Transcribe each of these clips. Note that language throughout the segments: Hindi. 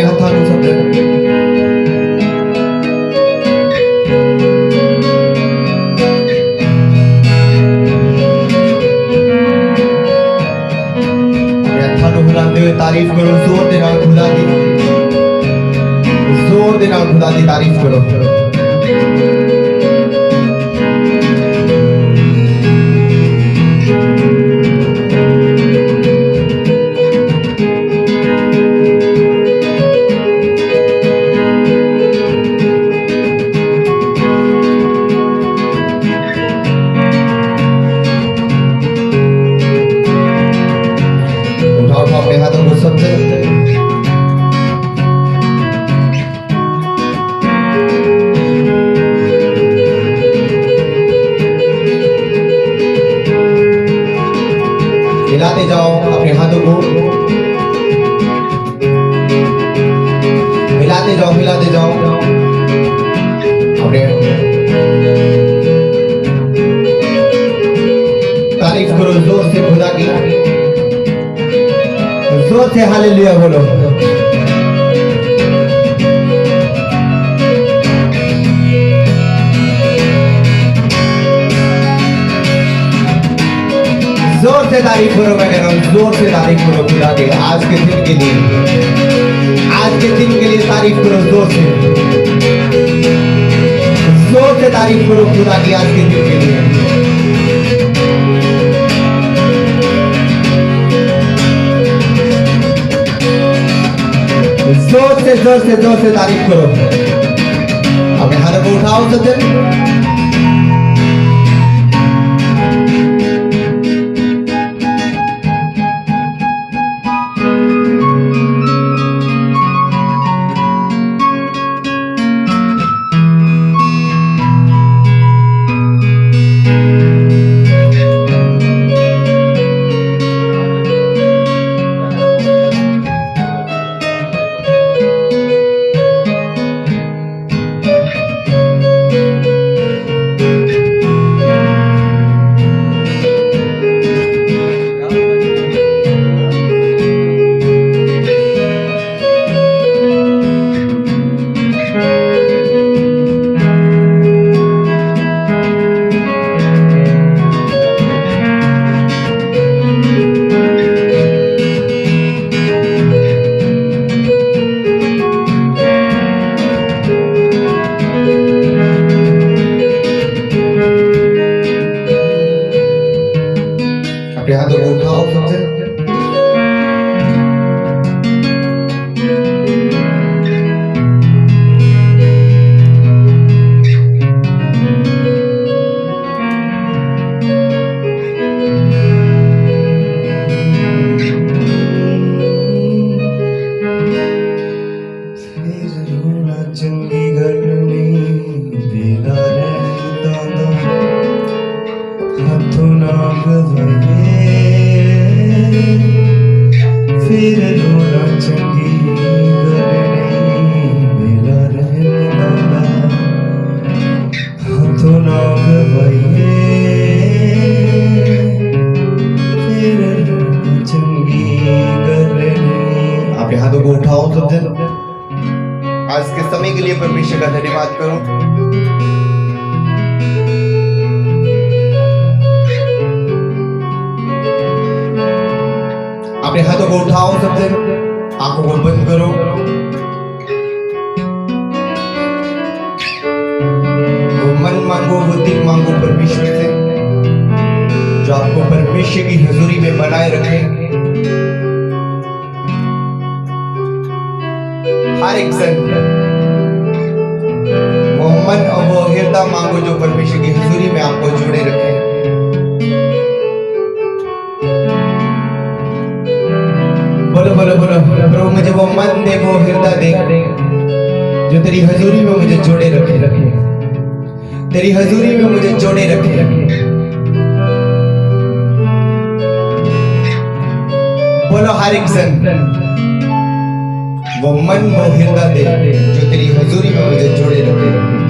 हथा नु सब हथा नु खुदा दे तारीफ करो जोर दे नाल खुदा दी तारीफ करो अपने हाथों को सबसे हिलाते जाओ अपने हाथों को हिलाते जाओ अपने तारीफ करो जोर से खुदा की जोर से हालेलुया बोलो जोर से तारीफ करो मैं कह रहा हूँ जोर से तारीफ करो खुदा के आज के दिन के लिए तारीफ करो जोर से तारीफ करो खुदा की आज के दिन के लिए जोर से तारीफ करो अपने हाथों को उठाओ सबसे अपने हाथों को उठाओ सबसे चंगी गल नहीं बेला रहता हाथों ना गवाए फिर रोना चंगी गल नहीं बेला रहता हाथों ना गवाए फिर रोना चंगी गल नहीं अपने हाथों को उठाओ सबसे आज के समय के लिए परमेश्वर का धन्यवाद करो अपने हाथों को उठाओ सबसे आंखों को बंद करो वो मन मांगो वो दिल मांगो परमेश्वर से जो आपको परमेश्वर की हजूरी में बनाए रखे हर एक सन वो मन और वो हृदय मांगो जो परमेश्वर की हजूरी में आपको जोड़े रखे बोलो बोलो बोलो प्रभु मुझे वो मन दे वो हृदय दे जो तेरी हजूरी में मुझे जोड़े रखे तेरी हजूरी में मुझे जोड़े रखे बोलो हर एक सन वो मन वो हृदय दे जो तेरी हजूरी में मुझे जोड़े रखे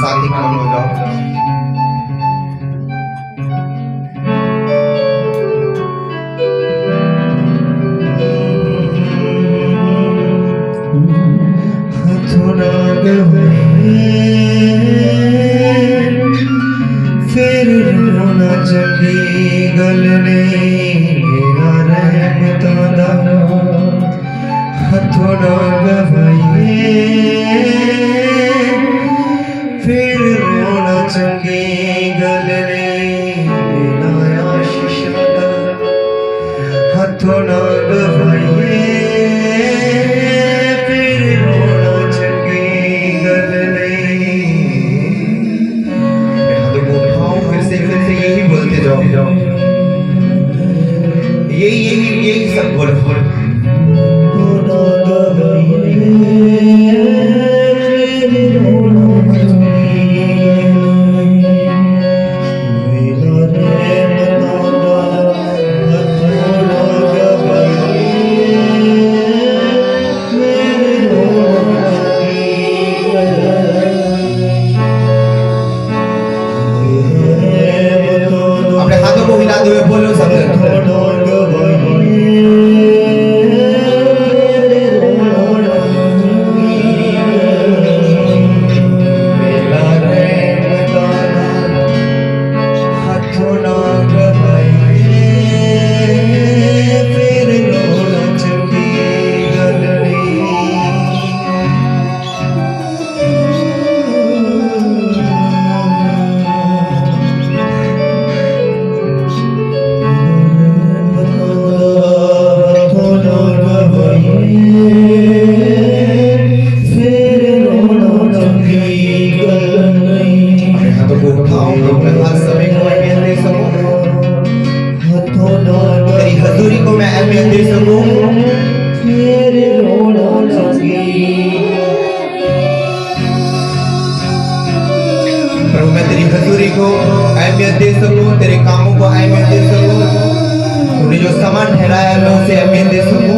साथ ही खड़े हो जाओ। फिर रोना चंगी गल ने हथों ना गवाइए, फिर रोना चंगी गल ने आशीष हथों ना गवाइए, फिर रोना चंगी गल ने। हाथों को उठाओ, फिर से यही बोलते जाओ, यही सब बोलो। अपने हाथों को हिलाते हुए बोलो सब प्रभु, मैं तेरी हजूरी को अहमियत दे सकूं, तेरे कामों को अहमियत दे सकूं, तूने जो सामान ठहराया है मैं उसे अहमियत दे सकूं।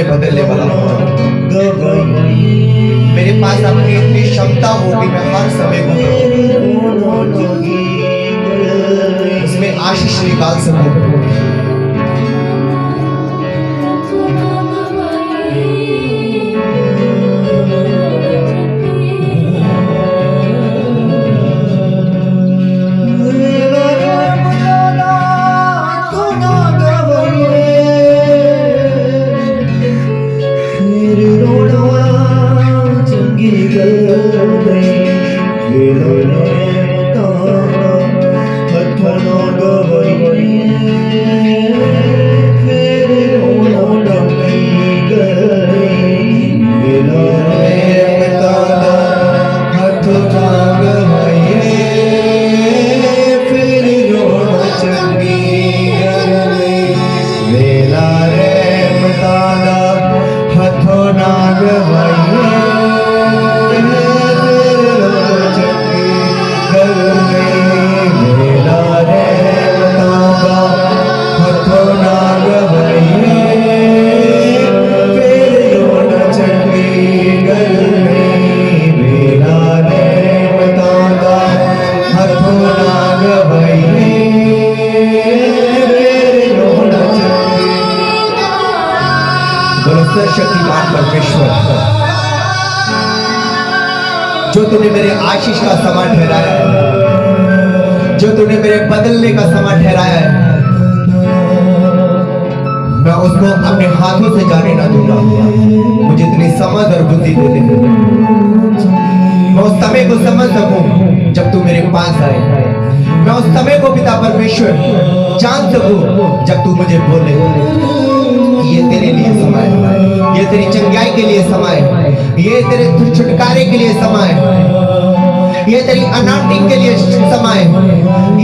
बदलने वाला मेरे पास अपनी इतनी क्षमता होगी, मैं हर समय को उसमें आशीष निकाल सकूं। शक्तिमान परमेश्वर, जो तूने मेरे आशीष का समय ठहराया है, जो तूने मेरे बदलने का समय ठहराया है, मैं उसको अपने हाथों से जाने ना दूंगा। मुझे इतनी समझ और बुद्धि दे दे, मैं उस समय को समझ सकूं जब तू मेरे पास आए। मैं उस समय को पिता परमेश्वर जान सकूं जब तू मुझे बोले ये तेरे लिए समय है, ये तेरी चंगाई के लिए समय है, ये तेरे छुटकारे के लिए समय है, ये तेरी अनाउंसिंग के लिए समय है,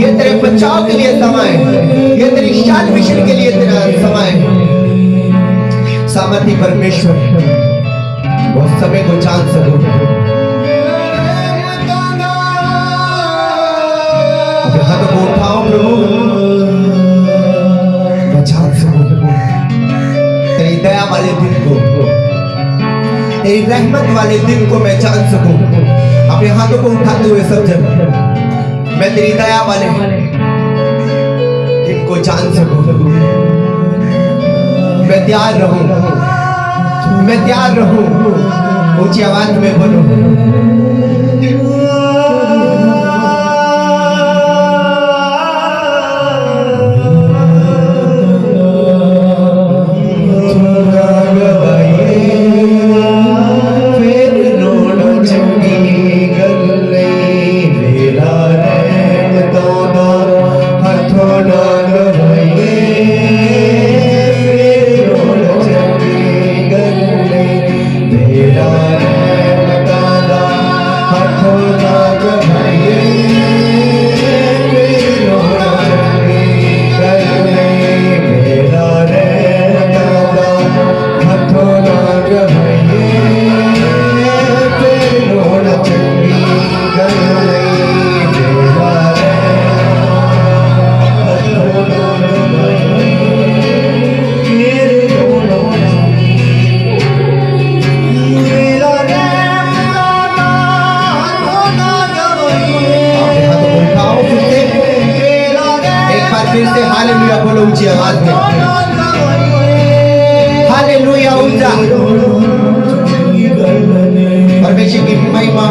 ये तेरे बचाव के लिए समय है, ये तेरी शान मिशन के लिए तेरा समय है। सामर्थी परमेश्वर वो समय को जान सकूं, हाथ को उठाओ प्रभु, मैं जान सकूं तेरी दया वाले दिन को, तेरी रहमत वाले दिन को मैं जान सकूं। अपने हाथों को उठाते हुए सब जन मैं तेरी दया वाले दिन को जान सकूं। मैं तैयार रहूं, मैं तैयार रहूं। ऊंची आवाज में बोलो, हालेलुया बोलो ऊंची आवाज में, हालेलुया ऊंचा। परमेश्वर की महिमा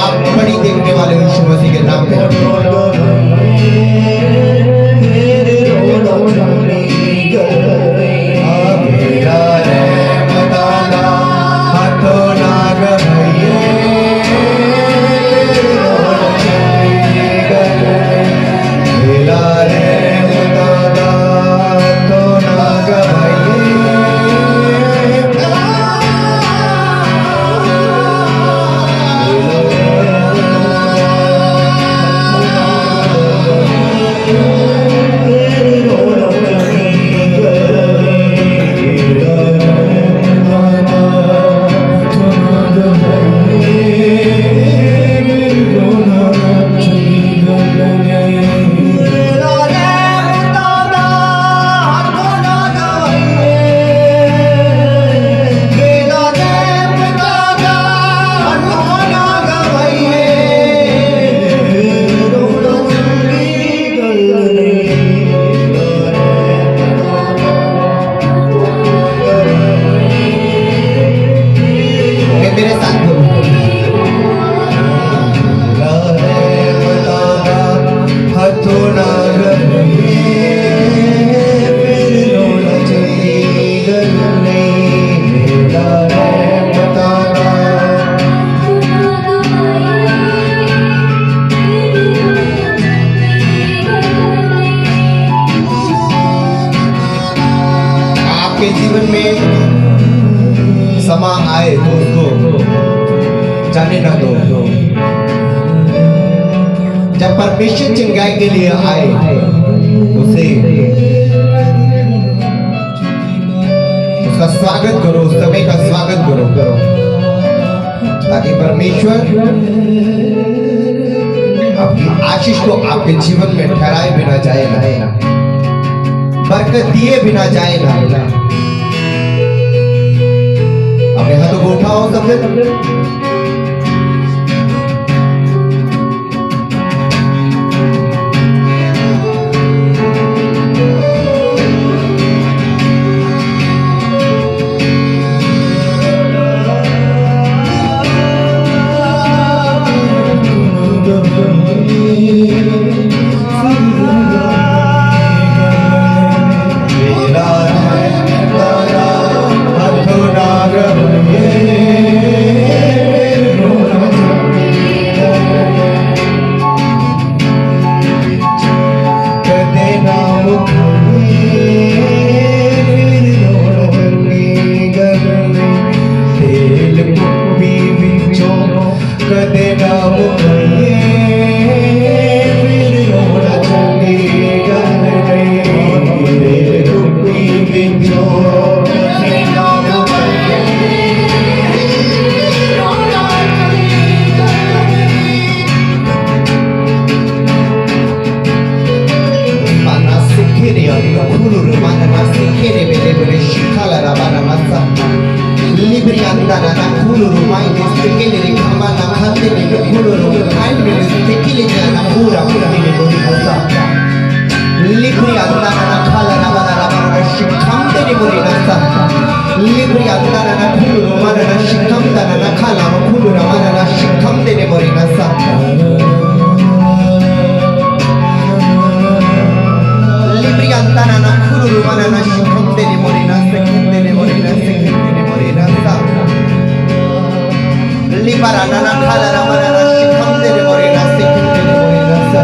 आप बड़ी देखने वाले यीशु मसीह के नाम में। आपके जीवन में समा आए तो उसको जाने ना दो। जब परमेश्वर चंगाई के लिए आए उसे उसका स्वागत करो, उस समय का स्वागत करो, ताकि परमेश्वर आपकी आशीष को आपके जीवन में ठहराए बिना जाए ना, बरकत दिए बिना जाए ना। अपने हाथों को उठाओ सबसे। kuluru mai ne stekele ne kama na khate ne kuluru mai ne stekele jana pura pura ne bori hasa libri andana na khala na bala na bala shikhamte ne bori hasa libri andana na kuluru mana na shikhamta na khala ma kuluru mana na shikhamte ne bori hasa libri andana na kuluru mana na shikhamte ne bori hasa khinte ne bori hasa khinte ne bori hasa Libarana na khala na mana na shikhamte ne bori hasa khinte ne bori hasa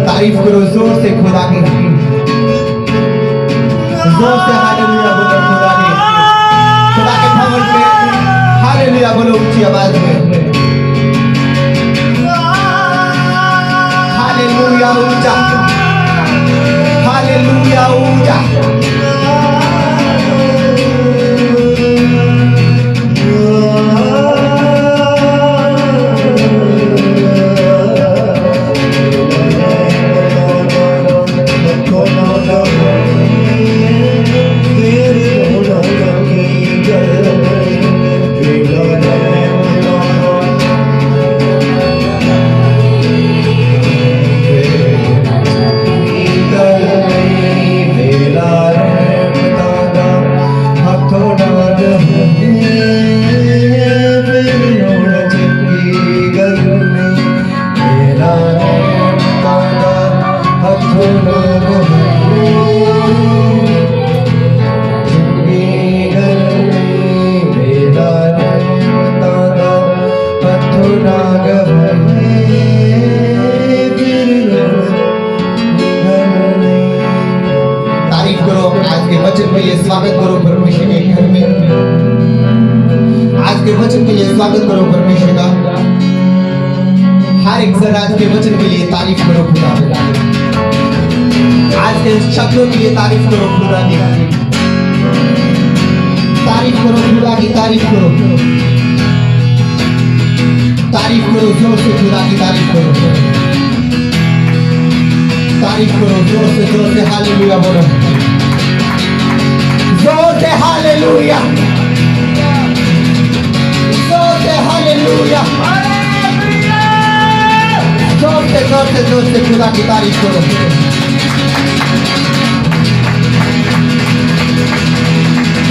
तारीफ करो जोर से खुदा की जोर से हालेलुया बोलो खुदा के भवन में हालेलुया बोलो ऊंची आवाज में हालेलुया ऊंचा हालेलुया ऊंचा स्वागत करो परमेश्वर के घर में आज के वचन के लिए स्वागत करो परमेश्वर का हर एक जन आज के वचन के लिए तारीफ करो खुदा आज के शब्दों के लिए तारीफ करो खुदा की तारीफ करो खुदा की तारीफ करो जोर से खुदा की तारीफ करो जोर से हालेलुया बोलो जोर से हालेलुया जोर से हालेलुया जोर से खुदा की तारीफ करो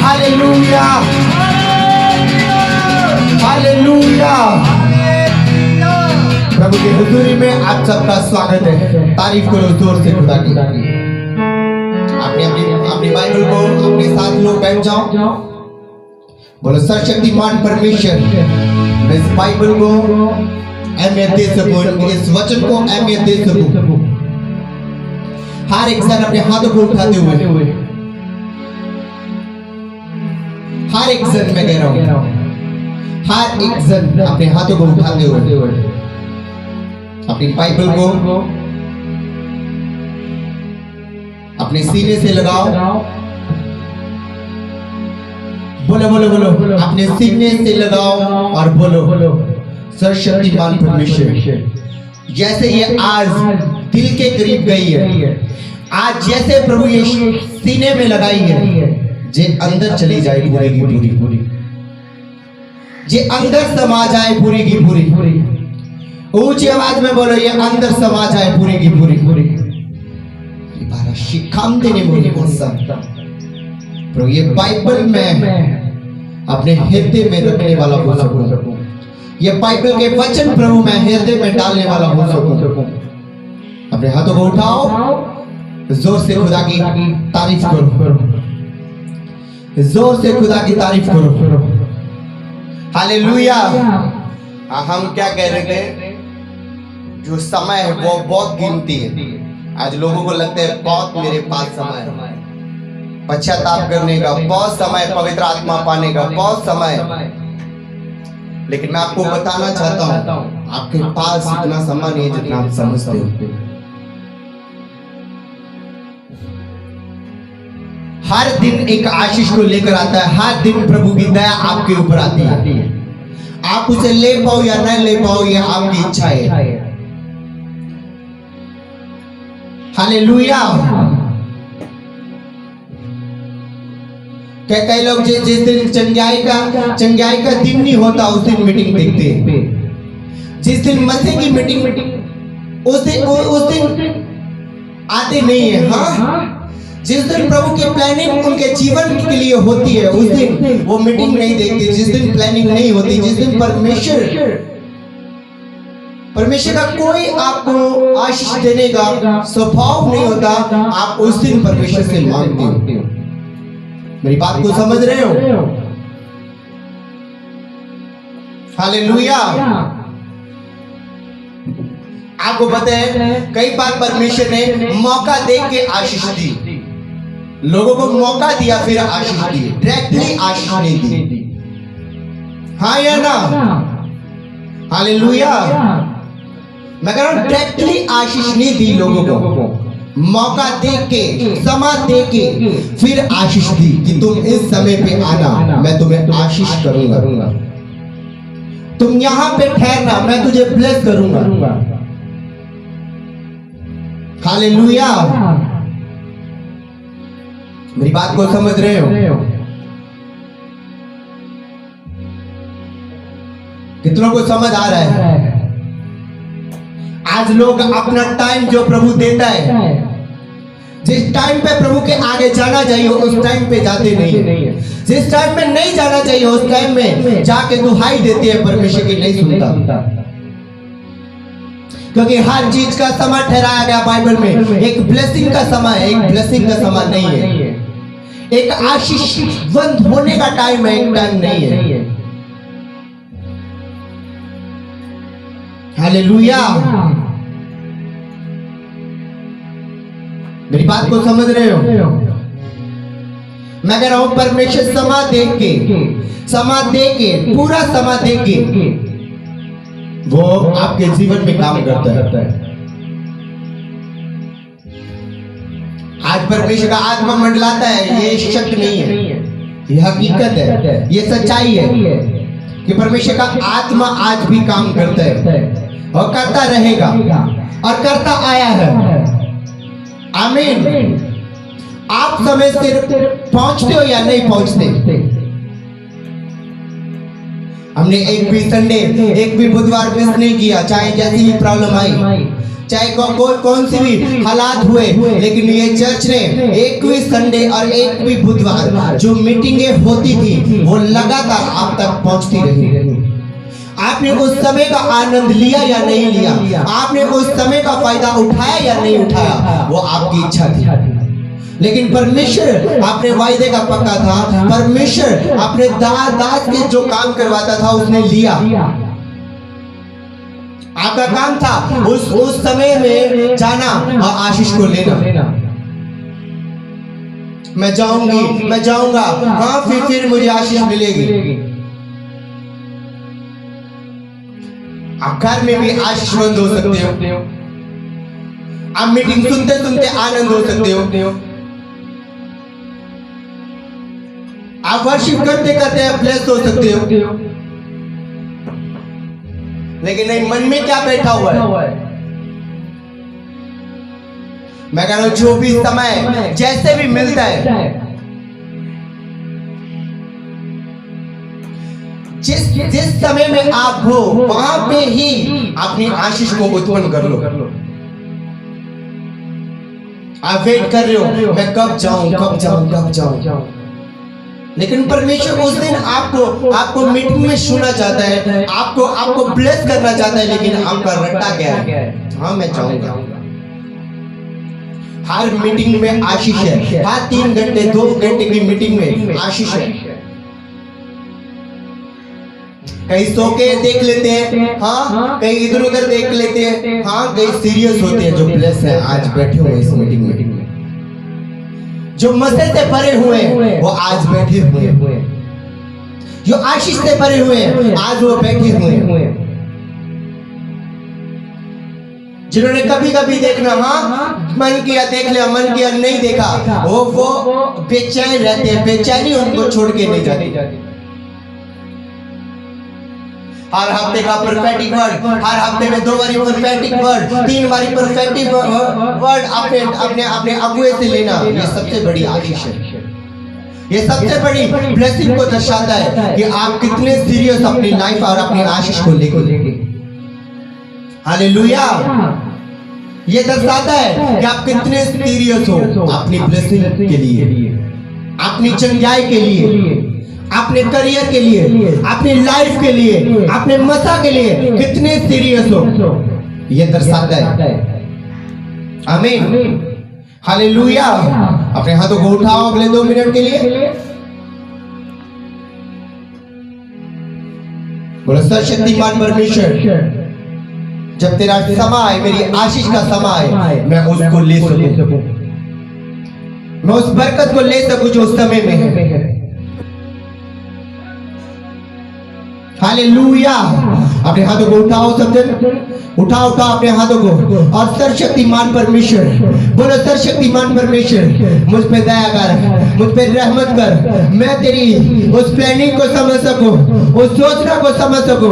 हालेलुया हालेलुया प्रभु की हुजूरी में आप सबका स्वागत है तारीफ करो जोर से खुदा की अपनी बाइबल को अपने साथ लोग बैठ जाओ बोलो सर्वशक्तिमान परमेश्वर मैं इस बाइबल को अहमियत दे सकूं इस वचन को अहमियत दे सकूं हर एक जन अपने हाथों को उठाते हुए हर एक जन मैं कह रहा हूं हर एक जन अपने हाथों को उठाते हुए अपनी बाइबल को अपने सीने से लगाओ बोलो बोलो बोलो अपने सीने से लगाओ और बोलो सर्वशक्तिमान परमेश्वर जैसे ये आज दिल के करीब गई है आज जैसे प्रभु ये सीने में लगाई है जे अंदर चली जाए पूरी की पूरी जे अंदर समा जाए पूरी की पूरी ऊंची आवाज में बोलो ये अंदर समा जाए पूरी की पूरी शिक्षाम देने मुझे प्रभु ये बाइबल में अपने हृदय में रखने वाला हो सकूं ये बाइबल के वचन प्रभु मैं हृदय में डालने वाला हो सकूं अपने हाथों को उठाओ जोर से खुदा की तारीफ करो जोर से खुदा की तारीफ करो हालेलुया हम क्या कह रहे थे जो समय है वो बहुत कीमती है आज लोगों को लगता है बहुत मेरे पास समय है पश्चाताप करने का बहुत समय पवित्र आत्मा पाने का बहुत समय लेकिन मैं आपको बताना चाहता हूं आपके पास इतना समय नहीं है जितना आप समझते हो हर दिन एक आशीष को लेकर आता है हर दिन प्रभु की दया आपके ऊपर आती है आप उसे ले पाओ या न ले पाओ ये आपकी इच्छा है हालेलुया कई लोग जिस दिन चंगाई का दिन नहीं होता उस दिन मीटिंग देखते हैं। जिस दिन मसीह की मीटिंग उस दिन आते नहीं है। हाँ, जिस दिन प्रभु की प्लानिंग उनके जीवन के लिए होती है उस दिन वो मीटिंग नहीं देखते। जिस दिन प्लानिंग नहीं होती, जिस दिन परमेश्वर का कोई आपको आशीष देने का स्वभाव नहीं होता, आप उस दिन परमेश्वर से मांगते हो। मेरी बात को समझ रहे हो? हालेलुया। आपको पता है कई बार परमेश्वर ने मौका दे के आशीष दी, लोगों को मौका दिया फिर आशीष दी, डायरेक्टली आशीष नहीं दी। हाँ या ना? हालेलुया। मैं कह रहा हूं डायरेक्टली आशीष नहीं दी, लोगों को मौका दे के, समय दे के फिर आशीष दी कि तुम इस समय पे आना, मैं तुम्हें आशीष करूंगा, तुम यहां पे ठहरना, मैं तुझे ब्लेस करूंगा। हालेलुया। मेरी बात को समझ रहे हो? कितनों को समझ आ रहा है? आज लोग अपना टाइम जो प्रभु देता है, जिस टाइम पे प्रभु के आगे जाना चाहिए उस टाइम पे जाते नहीं है। जिस टाइम में नहीं जाना चाहिए उस टाइम में जाके दुहाई देते हैं, परमेश्वर की नहीं सुनता। क्योंकि हर चीज का समय ठहराया गया बाइबल में। एक ब्लेसिंग का समय है, एक ब्लेसिंग का समय नहीं है। एक आशीषवंत होने का टाइम है, एक टाइम नहीं है। हालेलुया। मेरी बात को समझ रहे हो? मैं कह रहा हूं परमेश्वर समय दे के पूरा समय दे के वो आपके जीवन में काम करता है। आज परमेश्वर का आत्मा मंडलाता है, ये शक नहीं है, ये हकीकत है, ये सच्चाई है कि परमेश्वर का आत्मा आज भी काम करता है और करता रहेगा और करता आया है। आमीन। आप समय से पहुंचते हो या नहीं पहुंचते? हमने एक भी संडे, एक भी बुधवार मिस नहीं किया, चाहे जैसी भी प्रॉब्लम आई, चाहे कौन सी भी हालात हुए, लेकिन ये चर्च ने एक भी संडे और एक भी बुधवार जो मीटिंगें होती थी वो लगातार आप तक पहुंचती रही। आपने उस समय का आनंद लिया या नहीं लिया, आपने उस समय का फायदा उठाया या नहीं उठाया, वो आपकी इच्छा थी। लेकिन परमेश्वर अपने वायदे का पक्का था। परमेश्वर अपने दास के जो काम करवाता था उसने लिया। आपका काम था उस समय में जाना और आशीष को लेना। मैं जाऊंगा, हाँ फिर मुझे आशीष मिलेगी। आप घर में भी आशीषवंत हो सकते हो, आप मीटिंग सुनते सुनते आनंद हो सकते हो, आप वर्शिप करते करते ब्लेस हो सकते हो। लेकिन नहीं, मन में क्या बैठा हुआ है? मैं कह रहा हूं जो भी समय जैसे भी मिलता है, जिस समय में आप हो वहां पे ही अपनी आशीष को उत्पन्न कर लो। आप वेट कर रहे हो, मैं कब जाऊं। लेकिन परमेश्वर उस दिन आपको मीटिंग में सुनना चाहता है, आपको ब्लेस करना चाहता है, लेकिन आपका रट्टा क्या है? हाँ मैं जाऊंगा। हर मीटिंग में आशीष है, हर 3 घंटे 2 घंटे की मीटिंग में आशीष है। कहीं सो के देख लेते हैं, हाँ कहीं इधर उधर देख लेते हैं, हाँ कहीं सीरियस होते हैं। जो ब्लेस है आज बैठे हुए इस मीटिंग में, जो मसीह से भरे हुए हैं वो आज बैठे हुए हैं, जो आशीष से भरे हुए हैं आज वो बैठे हुए हैं। जिन्होंने कभी कभी देखना, हाँ मन किया देख लिया, मन किया नहीं देखा, वो बेचैन रहते हैं, बेचैनी उनको छोड़ के नहीं जाती। हर हफ्ते का प्रोफेटिक वर्ड, हर हफ्ते में 2 बारी प्रोफेटिक वर्ड, 3 बारी प्रोफेटिक वर्ड अपने अगुए से लेना, ये सबसे बड़ी आशीष है। ये सबसे बड़ी ब्लेसिंग को दर्शाता है कि आप कितने सीरियस अपनी लाइफ और अपनी आशीष को लेकर। हालेलुया। ये दर्शाता है कि आप कितने सीरियस हो अपनी ब्लेसिंग के लिए, अपनी चंगाई के लिए, अपने करियर के लिए, अपनी लाइफ के लिए, अपने मसा के लिए कितने सीरियस हो, ये दर्शाता है। आमीन। हालेलुया। अपने हाथों को उठाओ अगले 2 मिनट के लिए। बोलो सर्वशक्तिमान परमेश्वर, जब तेरा समय, मेरी आशीष का समय, मैं उसको ले सकूं, मैं उस बरकत को ले सकूं जो उस समय में है। हालेलुया। अपने हाथों को उठाओ, सब जन उठाओ अपने हाथों को और सर्वशक्तिमान परमेश्वर, बोलो सर्वशक्तिमान परमेश्वर, मुझ पे दया कर, मुझ पे रहमत कर, मैं तेरी उस प्लानिंग को समझ सकूं, उस योजना को समझ सकूं,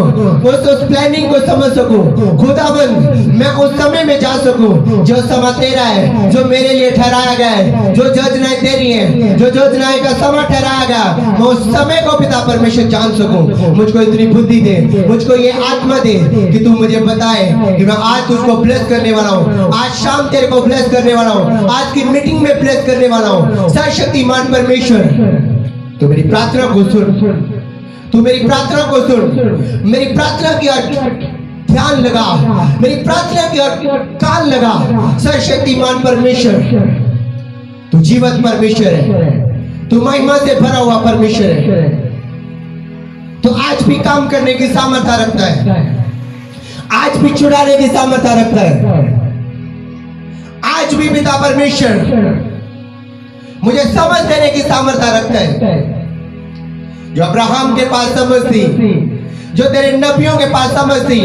उस प्लानिंग को समझ सकूं। खुदावंद, मैं उस समय में जा सकूं जो समय तेरा है, जो मेरे लिए ठहराया गया है, जो योजनाएं तेरी हैं, जो योजनाएं का समय ठहराया गया, मैं उस समय को पिता परमेश्वर जान सकूं। मुझको इतनी बुद्धि दे, मुझको ये आत्मा दे कि तू मुझे बताए कि मैं आज तुझको ब्लेस करने वाला हूँ, आज शाम तेरे को ब्लेस करने वाला हूँ, आज की मीटिंग में ब्लेस करने वाला हूँ। सर्वशक्तिमान परमेश्वर, तू मेरी प्रार्थना को सुन, तू मेरी प्रार्थना को सुन, मेरी प्रार्थना की ओर ध्यान लगा, मेरी प्रार्थना की ओर कान लगा। सर्वशक्तिमान परमेश्वर, तू जीवंत परमेश्वर है, तू महिमा से भरा हुआ परमेश्वर है, तो आज भी काम करने की सामर्थ्य रखता है, आज भी छुड़ाने की सामर्थ्य रखता है। आज भी पिता परमेश्वर मुझे समझ देने की सामर्थ्य रखता है। जो अब्राहम के पास समझ थी, जो तेरे नबियों के पास समझ थी,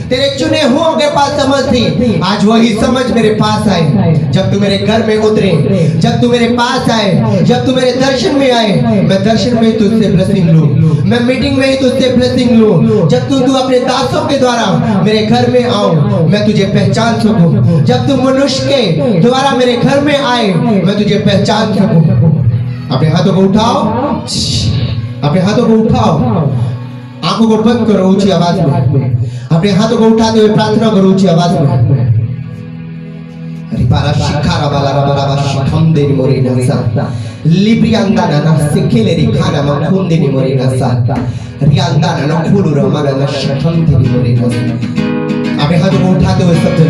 तेरे चुने हुओं के पास समझ थी, आज वही समझ मेरे पास आए। जब तू मेरे घर में उतरे, जब तू मेरे पास आए, जब तू मेरे दर्शन में आए, मैं दर्शन में ही तुझसे ब्लेसिंग लूं, मैं मीटिंग में ही तुझसे ब्लेसिंग लूं। जब तू अपने दासों के द्वारा मेरे घर में आओ, मैं तुझे पहचान सकूं। जब तू मनुष्य के द्वारा मेरे घर में आए, मैं तुझे पहचान सकूं। अपने हाथों को उठाओ, अपने हाथों को उठाओ, आंखों को बंद करो ऊंची आवाज में, अपने हाथों को उठाते हुए प्रार्थना करो ऊंची आवाज में। रिपारा शिखारा बाला बाला शिखम देनी मोरी नसा लिब्रियांदा ना सिखेले रिखाना मखुन देनी मोरी नसा रियांदा ना खुलू रमाना ना शिखम देनी मोरी नसा। अपने हाथों को उठाते हुए सब जन